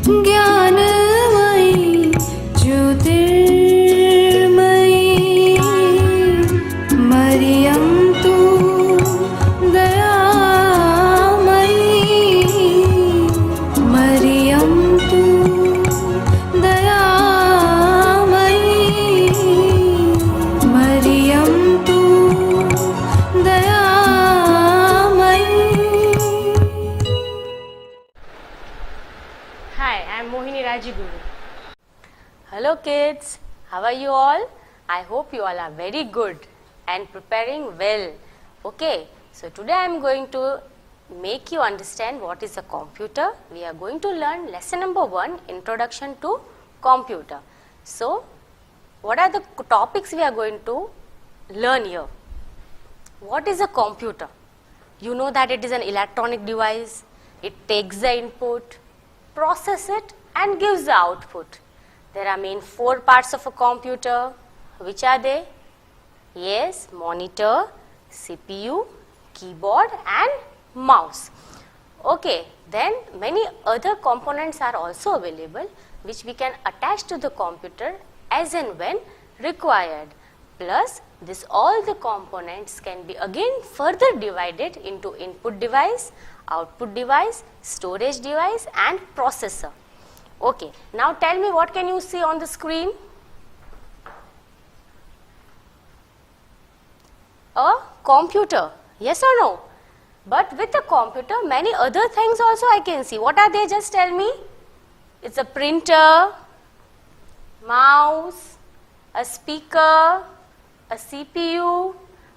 ज्ञानमयी ज्योतिर्मयी मरियं तु दयामयी मरियं तु दयामयी मरियं तु दयामयी. Hi, I am Mohini Rajiguru. Hello kids, how are you all? I hope you all are very good and preparing well. Okay, so today I am going to make you understand what is a computer. We are going to learn lesson number 1, Introduction to Computer. So, what are the topics we are going to learn here? What is a computer? You know that it is an electronic device. It takes the input, process it and gives the output. There are main 4 parts of a computer. Which are they? Yes, monitor, CPU, keyboard and mouse. Okay, then many other components are also available which we can attach to the computer as and when required. Plus, all the components can be again further divided into input device, output device, storage device and processor. Okay, now tell me what can you see on the screen? A computer, yes or no? But with a computer, many other things also I can see. What are they? Just tell me. It's a printer, mouse, a speaker, a CPU,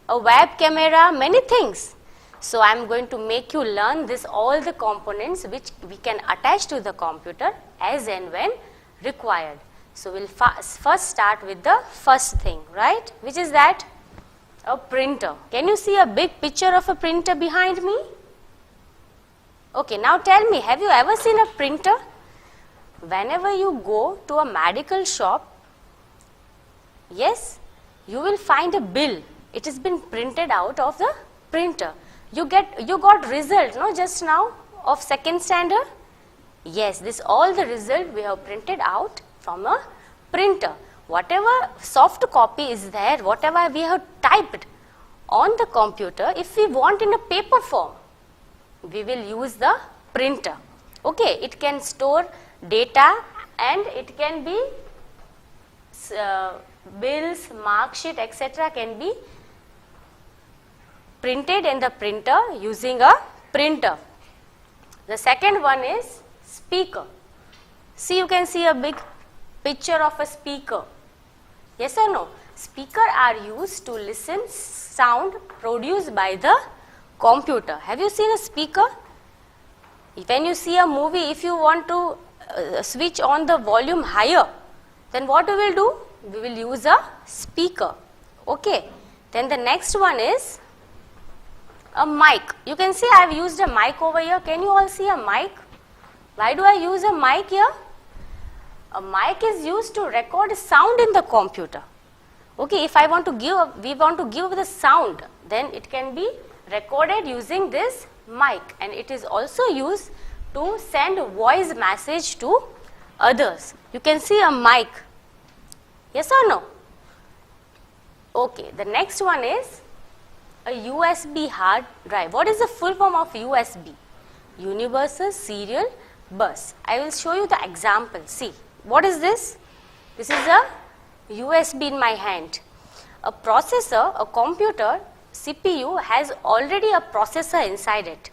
a web camera, many things. So I am going to make you learn all the components which we can attach to the computer as and when required. So we'll first start with the first thing, right? Which is that? A printer. Can you see a big picture of a printer behind me? Okay, now tell me, have you ever seen a printer? Whenever you go to a medical shop, yes, you will find a bill. It has been printed out of the printer. You got result, no, just now of 2nd standard? Yes, all the result we have printed out from a printer. Whatever soft copy is there, whatever we have typed on the computer, if we want in a paper form, we will use the printer. Okay, it can store data and it can be bills, mark sheet, etc. can be printed in the printer using a printer. The second one is speaker. See, you can see a big picture of a speaker. Yes or no? Speaker are used to listen sound produced by the computer. Have you seen a speaker? When you see a movie, if you want to switch on the volume higher, then what we will do? We will use a speaker. Okay. Then the next one is a mic. You can see I have used a mic over here. Can you all see a mic? Why do I use a mic here? A mic is used to record sound in the computer. Okay, if we want to give the sound, then it can be recorded using this mic, and it is also used to send voice message to others. You can see a mic. Yes or no? Okay, the next one is a USB hard drive. What is the full form of USB? Universal Serial Bus. I will show you the example. See, what is this? This is a USB in my hand. A processor, a computer, CPU has already a processor inside it.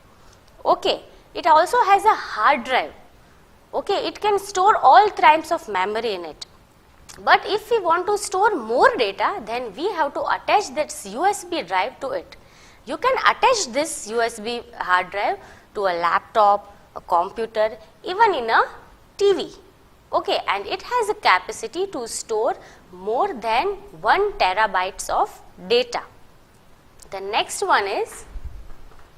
Okay, it also has a hard drive. Okay, it can store all types of memory in it. But if we want to store more data, then we have to attach this USB drive to it. You can attach this USB hard drive to a laptop, a computer, even in a TV. Okay, and it has a capacity to store more than 1 terabytes of data. The next one is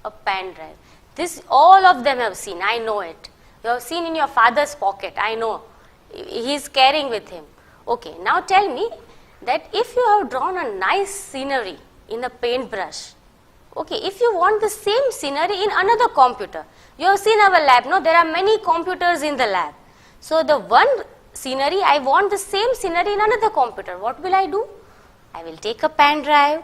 a pen drive. This all of them have seen, I know it. You have seen in your father's pocket, I know. He is carrying with him. Okay, now tell me that if you have drawn a nice scenery in a paintbrush, okay, if you want the same scenery in another computer, you have seen our lab, no, there are many computers in the lab. So the one scenery, I want the same scenery in another computer. What will I do? I will take a pen drive,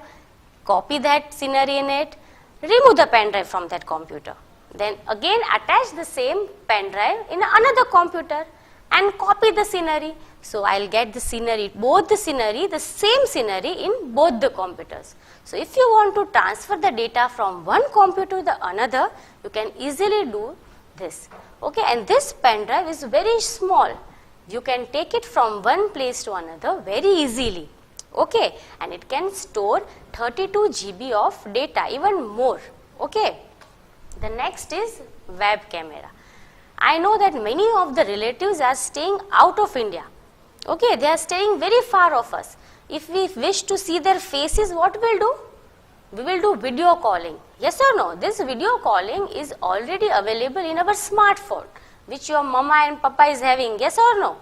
copy that scenery in it, remove the pen drive from that computer. Then again attach the same pen drive in another computer and copy the scenery. So I'll get the scenery, both the scenery, the same scenery in both the computers. So if you want to transfer the data from one computer to the another, you can easily do this. Okay, and this pen drive is very small. You can take it from one place to another very easily. Okay, and it can store 32 GB of data, even more. Okay, the next is web camera. I know that many of the relatives are staying out of India. Okay, they are staying very far of us. If we wish to see their faces, what we'll do? We will do video calling. Yes or no? This video calling is already available in our smartphone, which your mama and papa is having. Yes or no?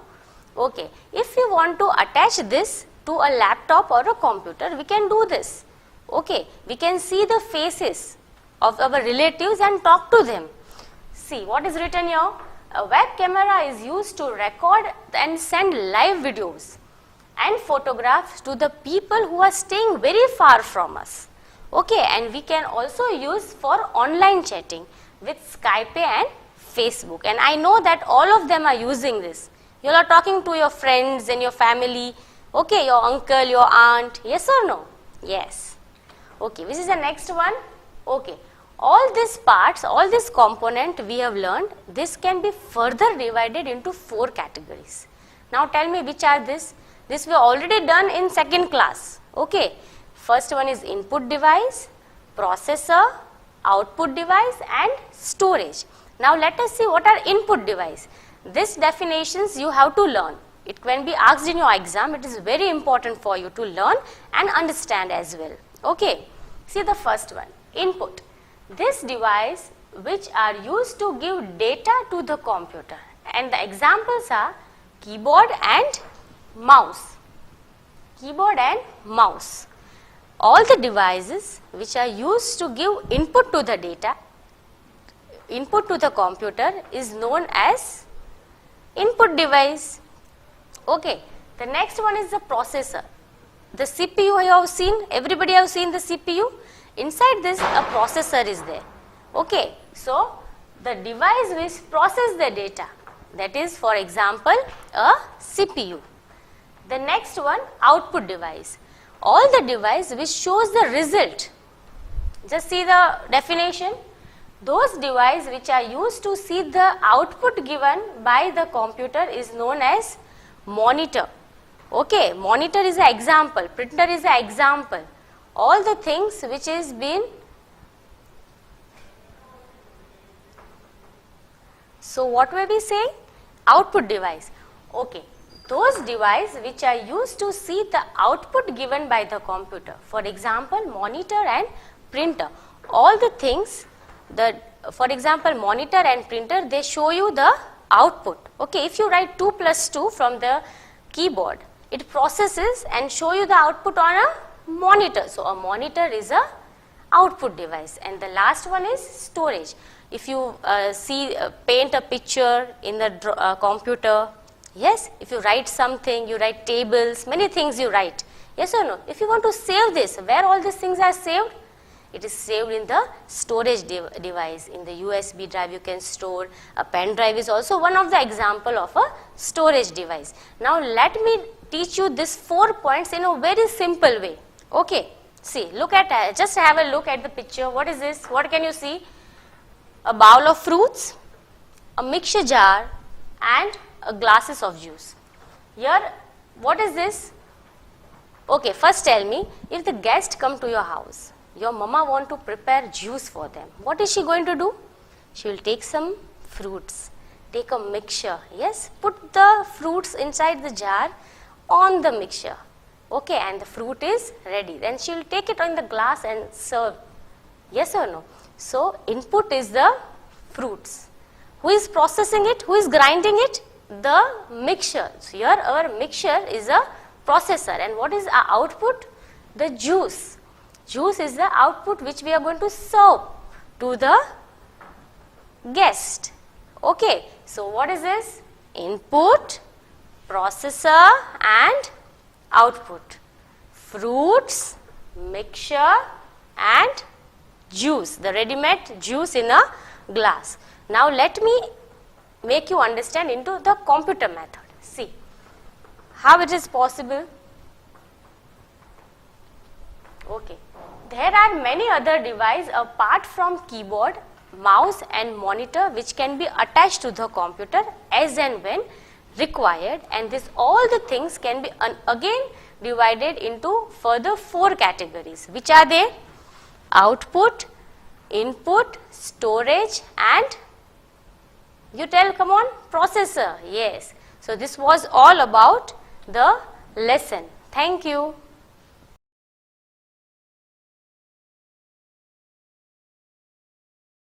Okay, if you want to attach this to a laptop or a computer, we can do this. Okay, we can see the faces of our relatives and talk to them. See what is written here. A web camera is used to record and send live videos and photographs to the people who are staying very far from us. Okay, and we can also use for online chatting with Skype and Facebook. And I know that all of them are using this. You are talking to your friends and your family. Okay, your uncle, your aunt. Yes or no? Yes. Okay, which is the next one? Okay. All these parts, all this component we have learned, this can be further divided into 4 categories. Now tell me which are this? This we already done in second class. Okay. First one is input device, processor, output device and storage. Now let us see what are input device. These definitions you have to learn. It can be asked in your exam. It is very important for you to learn and understand as well. Okay. See the first one, input. This device which are used to give data to the computer, and the examples are keyboard and mouse. Keyboard and mouse. All the devices which are used to give input to the data, input to the computer is known as input device. Okay. The next one is the processor. The CPU you have seen, everybody have seen the CPU. Inside this a processor is there. Okay, so the device which process the data, that is for example a CPU. The next one, output device. All the device which shows the result. Just see the definition. Those devices which are used to see the output given by the computer is known as monitor. Okay, monitor is an example, printer is an example. All the things which is been, so what will we say? Output device. Okay, those devices which are used to see the output given by the computer. For example, monitor and printer. All the things, for example, monitor and printer, they show you the output. Okay, if you write 2 plus 2 from the keyboard, it processes and show you the output on a monitor. So a monitor is a output device. And the last one is storage. If you paint a picture in the computer, yes, if you write something, you write tables, many things you write. Yes or no? If you want to save this, where all these things are saved? It is saved in the storage device. In the USB drive you can store. A pen drive is also one of the example of a storage device. Now let me teach you these 4 points in a very simple way. Okay, see, look at, just have a look at the picture. What is this? What can you see? A bowl of fruits, a mixture jar and a glasses of juice. Here, what is this? Okay, first tell me, if the guest come to your house, your mama want to prepare juice for them. What is she going to do? She will take some fruits, take a mixture, yes, put the fruits inside the jar on the mixture. Okay, and the fruit is ready. Then she will take it on the glass and serve. Yes or no? So, input is the fruits. Who is processing it? Who is grinding it? The mixture. So, here our mixture is a processor. And what is our output? The juice. Juice is the output which we are going to serve to the guest. Okay. So, what is this? input, processor and output. Fruits, mixture and juice, the ready-made juice in a glass. Now let me make you understand into the computer method. See how it is possible. Okay, there are many other devices apart from keyboard, mouse and monitor which can be attached to the computer as and when required, and this all the things can be again divided into further 4 categories. Which are they? Output, input, storage and you tell, come on, processor. Yes. So this was all about the lesson. Thank you.